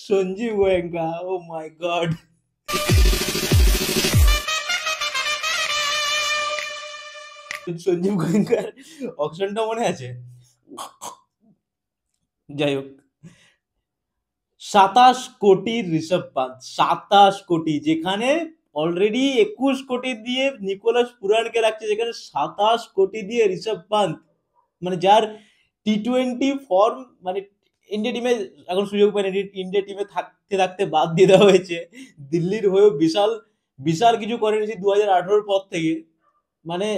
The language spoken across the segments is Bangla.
সঞ্জীব গোয়েঙ্কা, ও মাই গড। সঞ্জীব গোয়েঙ্কার অপশনটা মনে আছে? যাই হোক, 27 কোটির ঋষভ পান্ত, 27 কোটি, যেখানে অলরেডি 21 কোটি দিয়ে নিকোলাস পুরানকে রাখছে, যেখানে 27 কোটি দিয়ে ঋষভ পান্ত, মানে যার টি-20 ফর্ম, মানে ইন্ডিয়া টিমে এখন সুযোগ পায়নি, ইন্ডিয়া টিমে থাকতে থাকতে বাদ দিয়ে দেওয়া হয়েছে, দিল্লির হয়েও বিশাল বিশাল কিছু করেনি 2018 পর থেকে, মানে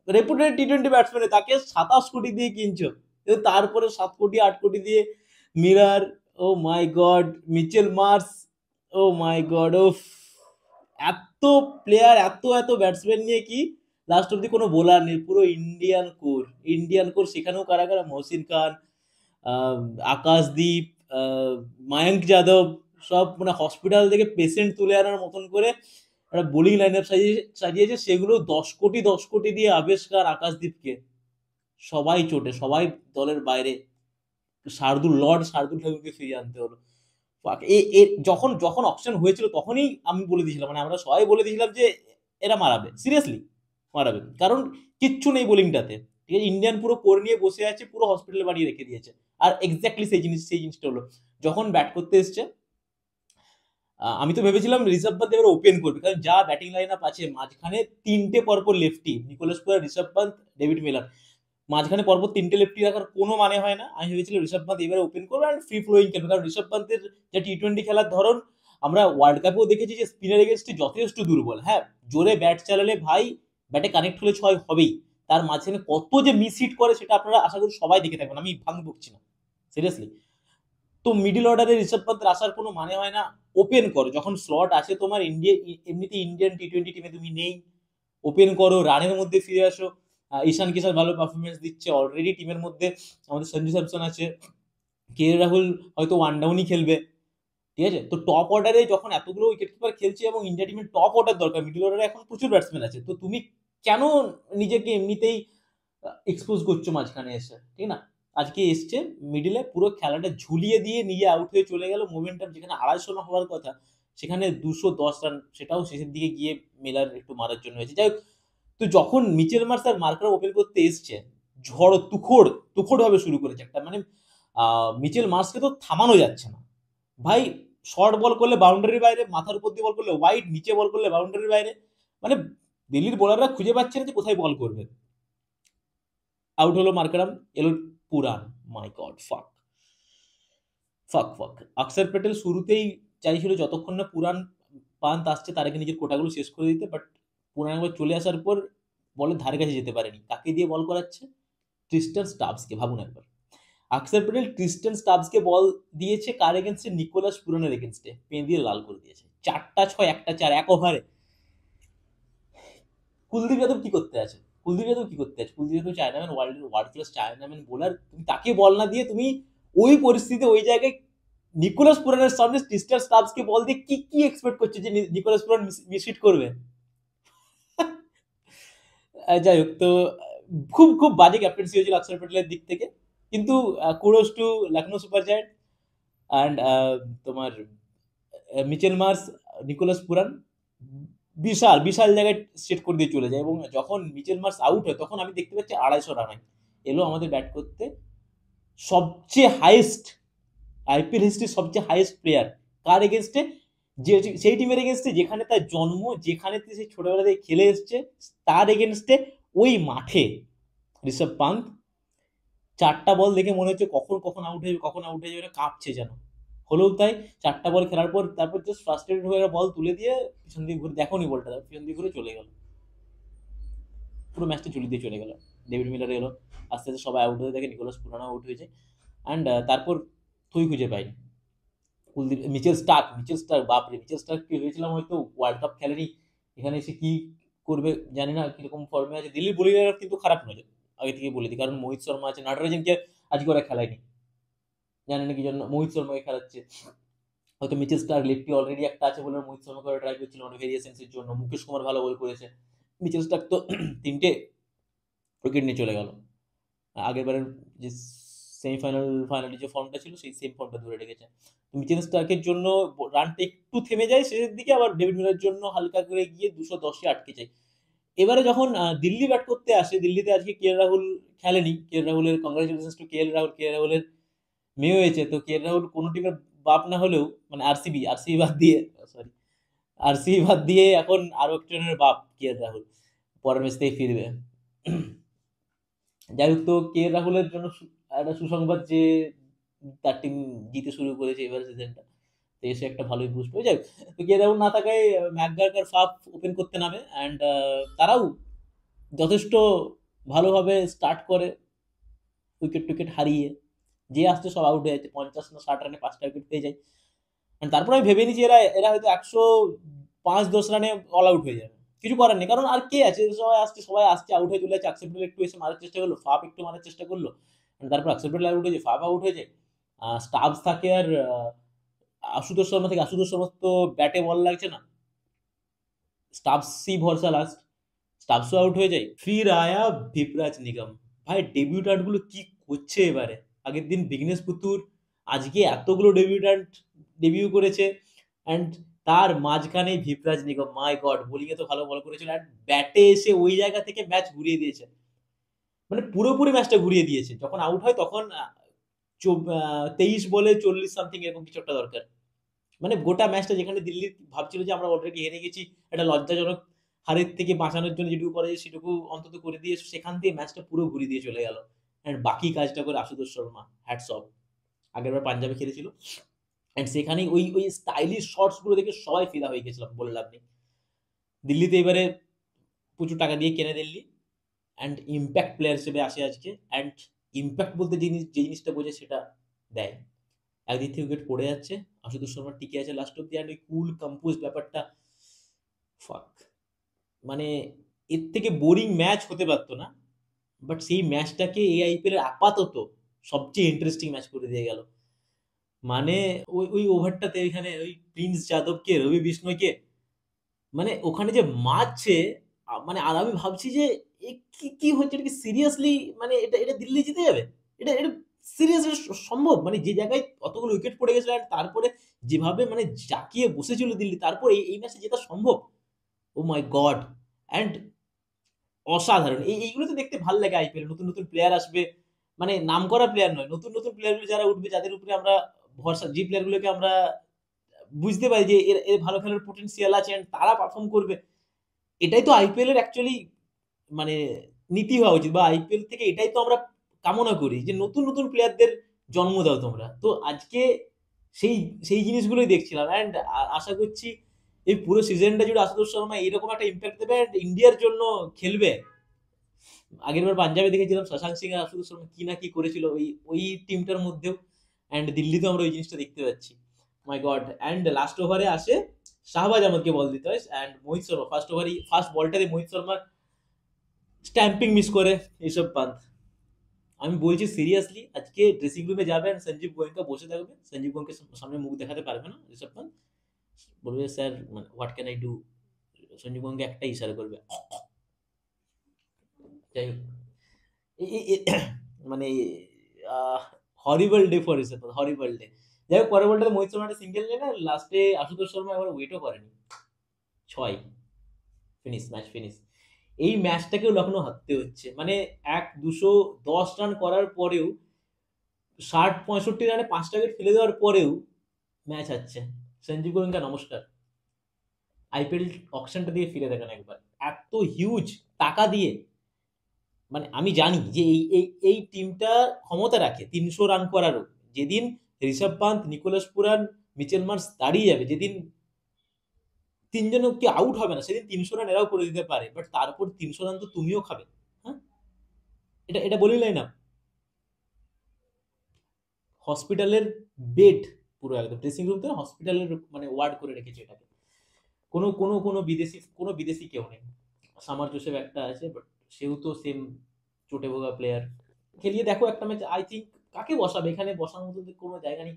রেপুটেড টি-20 ব্যাটসম্যান, তাকে 27 কোটি দিয়ে কিনছো, তারপরে 7 কোটি 8 কোটি দিয়ে মিরার, ও মাই গড, মিচেল মার্স, ও মাই গড, ও এত প্লেয়ার, এত এত ব্যাটসম্যান নিয়ে কি লাস্ট অব্দি কোনো বোলার নেই, পুরো ইন্ডিয়ান কোর, ইন্ডিয়ান কোর, সেখানেও কারা কারা, মহসিন খান, আহ, আকাশদীপ, মায়াঙ্ক যাদব, সব মানে হসপিটাল থেকে পেশেন্ট তুলে আনার মতন করে একটা বোলিং লাইন আপ সাজিয়েছে, সেগুলো 10 কোটি 10 কোটি দিয়ে আবেশকার, আকাশদীপকে, সবাই চোটে, সবাই দলের বাইরে, শার্দুল ঠাকুরকে ফিরিয়ে আনতে হলো। যখন যখন অপশন হয়েছিল তখনই আমি বলে দিয়েছিলাম, মানে আমরা সবাই বলে দিয়েছিলাম যে এরা মারাবে, সিরিয়াসলি মারাবে, কারণ কিচ্ছু নেই বোলিংটাতে, ঠিক আছে, ইন্ডিয়ান পুরো কোর নিয়ে বসে আছে, পুরো হসপিটালে বানিয়ে রেখে দিয়েছে। আর এক্স্যাক্টলি সেই জিনিসটা হলো, যখন ব্যাট করতে এসছে, আমি তো ভেবেছিলাম ঋষভ পান্ত এবার ওপেন করবে, কারণ যা ব্যাটিং লাইন আপ আছে, মাঝখানে তিনটে পরপর lefty, Nicholas Pooran, Rishabh Pant, David Miller, মাঝখানে পরপর তিনটে লেফটি রাখার কোনো মানে হয় না। আমি ভেবেছিলাম ঋষভ পান্ত এবারে ওপেন করবে আর ফ্রি ফ্লোয়িং খেলবে, কারণ ঋষভ পান্তের যে টি-20 খেলার ধরন আমরা ওয়ার্ল্ড কাপেও দেখেছি যে স্পিনার এগেনস্টে যথেষ্ট দুর্বল। হ্যাঁ, জোরে ব্যাট চালালে ভাই, ব্যাটে কানেক্ট হলে ছয় হবেই, তার মাঝখানে কত যে মিস হিট করে সেটা আপনারা আশা করি সবাই দেখে থাকবেন, আমি ভাঙ বকছি না, সিরিয়াসলি। তো মিডিল অর্ডারে ঋষভ পান্তের আসার কোনো মানে হয় না, ওপেন করো যখন স্লট আছে তোমার, ইন্ডিয়া এমনিতে ইন্ডিয়ান টি-20 টিমে তুমি নেই, ওপেন করো, রানের মধ্যে ফিরে আসো। ঈশান কিষান ভালো পারফরমেন্স দিচ্ছে অলরেডি, টিমের মধ্যে আমাদের সঞ্জু স্যামসন আছে, কে রাহুল হয়তো ওয়ান ডাউনই খেলবে, ঠিক আছে। তো টপ অর্ডারে যখন এতগুলো উইকেট কিপার খেলছে এবং ইন্ডিয়া টিমের টপ অর্ডার দরকার, মিডল অর্ডারে এখন প্রচুর ব্যাটসম্যান আছে, তো তুমি কেন নিজেকে এমনিতেই এক্সপোজ করছো মাঝখানে এসে, ঠিক না? আজকে এসছে মিডিলে, পুরো খেলাটা ঝুলিয়ে দিয়ে নিজে আউট হয়ে চলে গেল, মোমেন্টাম যেখানে 250 হওয়ার কথা সেখানে 210 রান, সেটাও শেষের দিকে গিয়ে মিলার একটু মারার জন্য হয়েছে। যাই হোক, তো যখন মিচেল মার্স আর মার্কার ওপেন করতে এসছে, ঝড় তুখোড় তুখোড় ভাবে শুরু করেছে একটা, মানে মিচেল মার্সকে তো থামানো যাচ্ছে না ভাই, শর্ট বল করলে বাউন্ডারির বাইরে, মাথার উপর দিয়ে বল করলে ওয়াইড, নিচে বল করলে বাউন্ডারির বাইরে, মানে দিল্লির বোলাররা খুঁজে পাচ্ছে না যে কোথায় বল করবে। আউট হলো মার্কারাম, এলো পুরান, মাই গড, ফাক ফাক ফাক। অক্ষর প্যাটেল শুরুতেই চাইছিল যতক্ষণ না পুরান পান্ত আসছে তার আগে নিজের কোটাগুলো শেষ করে দিতে, বাট পুরান একবার চলে আসার পর বলের ধারে কাছে যেতে পারেনি, কাকে দিয়ে বল করাচ্ছে? ট্রিস্টান স্টাবসকে, ভাবুন একবার। অক্ষর প্যাটেল ট্রিস্টান স্টাবসকে বল দিয়েছে কার এগেনস্টে? নিকোলাস পুরানের এগেনস্টে, পেঁ দিয়ে লাল করে দিয়েছে, 4টা 6, 1টা 4, এক ওভারে। কুলদীপ যাদব কি করতে আছে? কুলদীপ যাদব কি করতে আছে? Kuldeep Yadav Chinaman, world class Chinaman bowler, তুমি তাকে বল না দিয়ে তুমি ওই পরিস্থিতিতে ওই জায়গায় নিকোলাস পুরানের সামনে ক্রিস্টাল স্টাবসকে বল দিয়ে কি কি এক্সপেক্ট করছে যে নিকোলাস পুরান মিসহিট করবে? যাই হোক, তো খুব খুব বাজে ক্যাপ্টেন্সি হয়েছিল অক্ষর প্যাটেলের দিক থেকে, কিন্তু kudos two Lucknow super giant and তোমার মিচেল মার্স, নিকোলাস পুরান বিশাল বিশাল জায়গায় সেট করে দিয়ে চলে যায়, এবং যখন মিচেল মার্স আউট হয় তখন আমি দেখতে পাচ্ছি 250 রান এলো আমাদের ব্যাট করতে সবচেয়ে হাইয়েস্ট আইপিএল হিস্ট্রির সবচেয়ে হাইয়েস্ট প্লেয়ার, কার এগেনস্টে? যে সেই টিমের এগেনস্টে যেখানে তার জন্ম, যেখানে সে ছোটবেলা থেকে খেলে এসছে, তার এগেনস্টে ওই মাঠে ঋষভ পান্ত 4টা বল দেখে মনে হচ্ছে কখন কখন আউট হয়ে যাবে, কখন আউট হয়ে যাবে, কাঁপছে যেন। হলেও তাই, 4টা বল খেলার পর তারপর জাস্ট ফ্রাস্ট্রেটেড হয়ে বল তুলে দিয়ে পিছন দিয়ে ঘুরে, দেখো নি বলটা, পিছন দিয়ে ঘুরে চলে গেল, পুরো ম্যাচটা চলে দিয়ে চলে গেল। ডেভিড মিলার এলো, আস্তে আস্তে সবাই আউট হয়ে থাকে, নিকোলাস পুরানো আউট হয়েছে, অ্যান্ড তারপর থই খুঁজে পাইনি। কুলদীপ, মিচেল স্টার্ক, বাপরে, মিচেল স্টার্ক কি হয়েছিলাম, হয়তো ওয়ার্ল্ড কাপ খেলেনি, এখানে এসে কি করবে জানি না, কিরকম ফর্মে আছে। দিল্লির বোলিংরা কিন্তু খারাপ নয়, আগে থেকে বলে দিই, কারণ মোহিত শর্মা আছে, নাটরাজনকে আজকে ওরা খেলায়নি, জানি না কি জন্য মোহিত শর্মাকে খেলাচ্ছে। হয়তো মিচেল স্টার্ক লেফটি অলরেডি একটা আছে বলে মোহিত শর্মাকে ওরা ট্রাই করছিল অনেক ভেরিয়েশনসের জন্য, মুকেশ কুমার ভালো বল করেছে, মিচেল স্টার্ক তো 3টে উইকেট নিয়ে চলে গেল। আগেরবারের যে সেমিফাইনাল ফাইনালে যে ফর্মটা ছিল সেই সেম ফর্মটা ধরে রেখেছে। তো মিচেল স্টার্কের জন্য রানটা একটু থেমে যায় শেষের দিকে, আবার ডেভিড মিলার জন্য হালকা করে গিয়ে 210-এ আটকে যায়। এবারে যখন দিল্লি ব্যাট করতে আসে, দিল্লিতে আজকে কে এল রাহুল খেলেনি। কে এল রাহুলের কংগ্রাচুলেশন টু কে এল রাহুল, কে এল রাহুলের মেয়ে হয়েছে। তো কে এল রাহুল কোনো টিমের বাপ না হলেও, মানে আরসিবি আরসিবি বাদ দিয়ে, সরি আরসিবি বাদ দিয়ে এখন আরো একজনের বাপ কে এল রাহুল, পরের ম্যাচ থেকে ফিরবে। যাই হোক, তো কে এল রাহুলের জন্য একটা সুসংবাদ যে তার টিম জিতে শুরু করেছে এবার সিজনটা, তো এসে একটা ভালোই বুস্ট হয়ে যায়। তো কে এল রাহুল না থাকায় ম্যাকগার্কার ফাফ ওপেন করতে নামে, অ্যান্ড তারাও যথেষ্ট ভালোভাবে স্টার্ট করে, উইকেট টুইকেট হারিয়ে। যে আসছে সব আউট হয়ে যাচ্ছে, 50 না 60 রানে 5টা উইকেট পেয়ে যায়। And তারপরে আমি ভেবে নিয়েছি এরা এরা হয়তো 105-10 রানে অল আউট হয়ে যাবে। কিছু করার নেই, কারণ আর কে আছে, সবাই আসছে আউট হয়ে চলে যাচ্ছে। আকসেপ্টেবল একটু এসে মারার চেষ্টা করলো, ফাপ একটু মারার চেষ্টা করলো, and তারপর আকসেপ্টেবল আউট হয়ে যায়, ফাপ আউট হয়ে যায়। স্টাবস থাকে, আর আশুতোষ শর্মা থেকে। আশুতোষ শর্মা তো ব্যাটে বল লাগছে না, স্টাবসই ভরসা লাস্ট, স্টাবসও আউট হয়ে যায়। ফির আয়া ভিপরাজ নিগম। ভাই ডেবিউটান্ট গুলো কি করছে এবারে! আগের দিন বিঘ্নেশ পুতুর, আজকে এতগুলো ডেবিউটান্ট ডেবিউ করেছে, অ্যান্ড তার মাঝখানে ভিপরাজ নিগম। মাই গড, বোলিং এ তো ভালো বল করেছিল, অ্যান্ড ব্যাটে এসে ওই জায়গা থেকে ম্যাচ ঘুরিয়ে দিয়েছে। মানে পুরোপুরি ম্যাচটা ঘুরিয়ে দিয়েছে। যখন আউট হয় তখন 23 বলে 40 সামথিং এরকম কিছু একটা দরকার। মানে গোটা ম্যাচটা, যেখানে দিল্লি ভাবছিল যে আমরা অলরেডি হেরে গেছি, একটা লজ্জাজনক হারের থেকে বাঁচানোর জন্য যেটুকু করে সেটুকু অন্তত করে দিয়ে, সেখান থেকে ম্যাচটা পুরো ঘুরিয়ে দিয়ে চলে গেল। অ্যান্ড বাকি কাজটা করে আশুতোষ শর্মা, হ্যাটস অফ। আগেরবার পাঞ্জাবে খেলেছিল, অ্যান্ড সেখানেই ওই ওই স্টাইলিশ শটস গুলো দেখে সবাই ফিদা হয়ে গেছিলাম, বলে লাভ নেই। দিল্লিতে এবারে প্রচুর টাকা দিয়ে কেনে দিল্লি, অ্যান্ড ইম্প্যাক্ট প্লেয়ার হিসেবে আসে আজকে। অ্যান্ড ইম্প্যাক্ট বলতে যে জিনিসটা বোঝে সেটা দেয়। একদিক থেকে উইকেট পড়ে যাচ্ছে, আশুতোষ শর্মা টিকে আছে লাস্ট অব্দি, অ্যান্ড ওই কুল কম্পোজ ব্যাপারটা, ফাক। মানে এর থেকে বোরিং ম্যাচ হতে পারতো না, বাট সেই ম্যাচটাকে এই আইপিএল এর আপাতত সবচেয়ে ইন্টারেস্টিং ম্যাচ করে দিয়ে গেল। মানে ওই ওই ওভারটাতে এখানে ওই প্রিন্স যাদবকে, রবি বিষ্ণয়কে, মানে ওখানে যে মারছে, মানে আর আমি ভাবছি যে এ কি কি হচ্ছে, এটা কি সিরিয়াসলি, মানে এটা এটা দিল্লি জিতে যাবে? এটা এটা সিরিয়াসলি সম্ভব? মানে যে জায়গায় অতগুলো উইকেট পড়ে গেছিল, আর তারপরে যেভাবে মানে জাকিয়ে বসেছিল দিল্লি, তারপর এই ম্যাচে জেতা সম্ভব? ও মাই গড! অ্যান্ড অসাধারণ। এইগুলো তো দেখতে ভালো লাগে আইপিএল, নতুন নতুন প্লেয়ার আসবে, মানে নাম করা প্লেয়ার নয়, নতুন নতুন প্লেয়ারগুলো যারা উঠবে, যাদের উপরে আমরা ভরসা, যে প্লেয়ারগুলোকে আমরা বুঝতে পারি যে এর এর ভালো খেলার পোটেনশিয়াল আছে, and তারা পারফর্ম করবে। এটাই তো আইপিএল এর অ্যাকচুয়ালি মানে নীতি হওয়া উচিত, বা আইপিএল থেকে এটাই তো আমরা কামনা করি, যে নতুন নতুন প্লেয়ারদের জন্ম দাও তোমরা। তো আজকে সেই সেই জিনিসগুলোই দেখছিলাম, অ্যান্ড আশা করছি এই পুরো সিজনটা জুড়ে আশুতোষ শর্মা এইরকম একটা ইম্প্যাক্ট দেবে, অ্যান্ড ইন্ডিয়ার জন্য খেলবে। আগের বার পাঞ্জাবে দেখেছিলাম শশাঙ্ক সিং আর আশুতোষ শর্মা কি না কি করেছিল ওই ওই টিমটার মধ্যেও, অ্যান্ড দিল্লিতেও আমরা ওই জিনিসটা দেখতে পাচ্ছি। মাই গড! অ্যান্ড লাস্ট ওভারে আসে শাহবাজ আহমদকে বল দিতে হয়, অ্যান্ড মোহিত শর্মা ফার্স্ট ওভারই, ফার্স্ট বলটাতে মোহিত শর্মার স্ট্যাম্পিং মিস করে ঋষভ পান্ত। আমি বলছি সিরিয়াসলি, আজকে ড্রেসিং রুমে যাবে আর সঞ্জীব গোয়েঙ্কা বসে থাকবে, সঞ্জীব গোয়েঙ্কার সামনে মুখ দেখাতে পারবে না ঋষভ পান্ত, বলবে স্যার মানে what can I do, Sanjiv Goenka একটাই ইশারা করবে। যাই হোক, মানে horrible day for Rishabh Pant, horrible day. যাই হোক, পরের বলটাতে মোহিত শর্মা একটা সিঙ্গেল নেয় না, লাস্টে আশুতোষ শর্মা এবার ওয়েটও করেনি, 6, ফিনিশ, ম্যাচ ফিনিশ। এই ম্যাচটাকেও লখনৌ হারতে হচ্ছে, মানে 210 রান করার পরেও, 60-65 রানে 5টা উইকেট ফেলে দেওয়ার পরেও ম্যাচ হারছে। সঞ্জীব গোয়েঙ্কা নমস্কার, আইপিএল অকশনটা দিয়ে ফিরে দেখেন একবার, এত হিউজ টাকা দিয়ে। মানে আমি জানি যে এই টিমটা ক্ষমতা রাখে 300 রান করারও। যেদিন Rishabh Pant, Nicholas Pooran, Mitchell Marsh দাঁড়িয়ে যাবে, যেদিন তিনজনও কি আউট হবে না, সেদিন 300 রান এরাও করে দিতে পারে, বাট তারপর 300 রান তো তুমিও খাবে। হ্যাঁ, এটা এটা বলিলাই না, হসপিটালের বেড, পুরো একদম ড্রেসিং রুম তো হসপিটালের মানে ওয়ার্ড করে রেখেছে এটাকে। কোনো বিদেশি কেউ নেই। সামার জোসেফ একটা আছে, বাট সেও তো সেম চোটে ভোগা প্লেয়ার। খেলিয়ে দেখো একটা ম্যাচ, আই থিঙ্ক কাকে বসাবে এখানে, বসার মতো তো কোনো জায়গা নেই।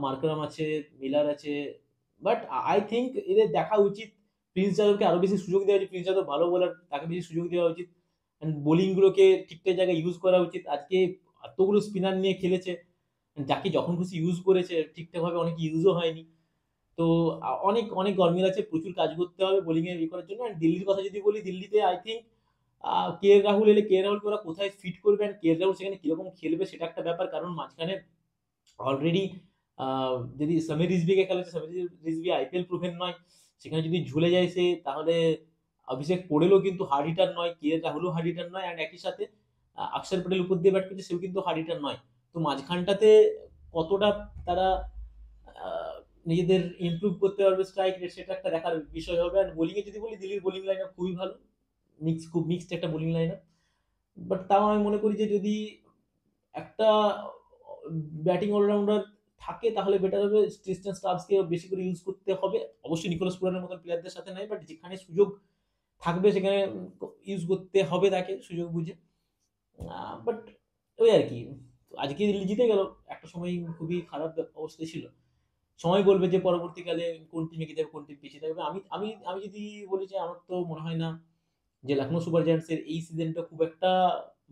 মার্কারাম আছে, মিলার আছে, বাট আই থিঙ্ক এদের দেখা উচিত প্রিন্স যাদবকে আরো বেশি সুযোগ দেওয়া উচিত। প্রিন্স যাদব ভালো বোলার, তাকে বেশি সুযোগ দেওয়া উচিত। বোলিং গুলোকে ঠিকঠাক জায়গায় ইউজ করা উচিত। আজকে এতগুলো স্পিনার নিয়ে খেলেছে, যাকে যখন খুশি ইউজ করেছে, ঠিকঠাক ভাবে অনেক ইউজও হয়নি। তো অনেক অনেক গরমিল আছে, প্রচুর কাজ করতে হবে বোলিং এ করার জন্য। আর দিল্লির কথা যদি বলি, দিল্লিতে আই থিঙ্ক কে এল রাহুল এলে, কে এল রাহুলকে ওরা কোথায় ফিট করবে, আর কে এল রাহুল সেখানে কিরকম খেলবে সেটা একটা ব্যাপার। কারণ মাঝখানে অলরেডি যদি সমীর রিজভিকে খেলাচ্ছে, সমীর রিজভি আইপিএল প্রুভেন নয়, সেখানে যদি ঝুলে যায় সে, তাহলে অভিষেক পোড়েলও কিন্তু হার্ড হিটার নয়, কে এল রাহুলও হার্ড হিটার নয়, অ্যান্ড একই সাথে অক্ষর প্যাটেল উপর দিয়ে ব্যাট করছে, সেও কিন্তু হার্ড হিটার নয়। তো মাঝখানটাতে কতটা তারা আহ, নিজেদের ইমপ্রুভ করতে পারবে স্ট্রাইক রেট, সেটা একটা দেখার বিষয় হবে। আর বোলিং এ যদি বলি, দিল্লির বোলিং লাইন আপ খুবই ভালো, খুব মিক্সড একটা বোলিং লাইন আপ। বাট তাও আমি মনে করি যে যদি একটা ব্যাটিং অলরাউন্ডার থাকে তাহলে বেটার হবে। ক্রিস্টিয়ান স্টাবসকে বেশি করে ইউজ করতে হবে, অবশ্যই নিকোলাস পুরানের মতন প্লেয়ারদের সাথে নয়, বাট যেখানে সুযোগ থাকবে সেখানে ইউজ করতে হবে তাকে সুযোগ বুঝে। বাট ওই আর কি, আজকে দিল্লি জিতে গেল, একটা সময় খুবই খারাপ অবস্থায় ছিল। সময় বলবে যে পরবর্তীকালে কোন টিম এগিয়ে যাবে, কোন টিম পিছিয়ে থাকবে। আমি আমি আমি যদি বলি যে আমার তো মনে হয় না যে লখনৌ সুপার জায়ান্টসের এই সিজনটা খুব একটা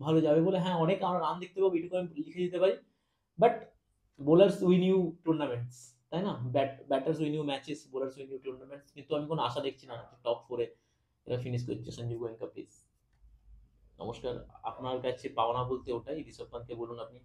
ভালো যাবে বলে। হ্যাঁ, অনেক আমরা রান দেখতে পাবো, এটুকু আমি লিখে দিতে পারি। But bowlers win you tournaments, তাই না? Batters win you matches, bowlers win you tournaments. কিন্তু আমি কোনো আশা দেখছি না টপ ফোরে এরা ফিনিশ করছে। সঞ্জীব গোয়েঙ্কা প্লিজ। নমস্কার। আপনার কাছে পাওনা বলতে ওটাই, ঋষভ পান্তকে বলুন আপনি।